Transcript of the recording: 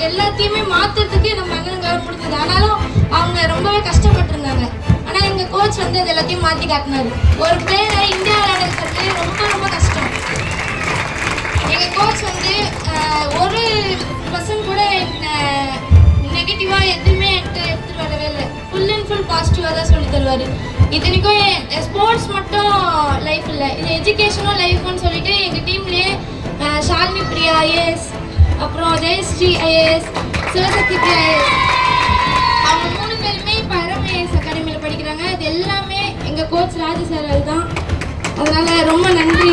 எல்லாத்தையுமே மாற்றுறதுக்கு நம்ம அண்ணனுங்களால முடிஞ்சது. ஆனாலும் அவங்க ரொம்பவே கஷ்டப்பட்டுருந்தாங்க. ஆனால் எங்கள் கோச் வந்து அது எல்லாத்தையும் மாற்றி காட்டினாரு. ஒரு பிளேயரை இந்தியா விளையாடுறது ரொம்ப ரொம்ப கஷ்டம். எங்கள் கோச் வந்து ஒரு பர்சன்ட் கூட நெகட்டிவாக எதுவுமே எடுத்துகிட்டு வரவே இல்லை. ஃபுல் அண்ட் ஃபுல் பாசிட்டிவாக தான் சொல்லி தருவார். இத்தனைக்கும் ஸ்போர்ட்ஸ் மட்டும் லைஃப் இல்லை, இது எஜுகேஷனும் லைஃப்னு சொல்லிட்டு எங்கள் டீம்லேயே ஷாலினி பிரியா ஐஏஎஸ், அப்புறம் ஜெயஸ்ரீ ஐஏஎஸ், சிவசக்தி ஐஏஎஸ், அவங்க 3 பேருமே இப்போ ஐஏஎஸ் அகாடமியில் படிக்கிறாங்க. அது எல்லாமே எங்கள் கோச் ராஜு சார் தான். அதனால் ரொம்ப நன்றி.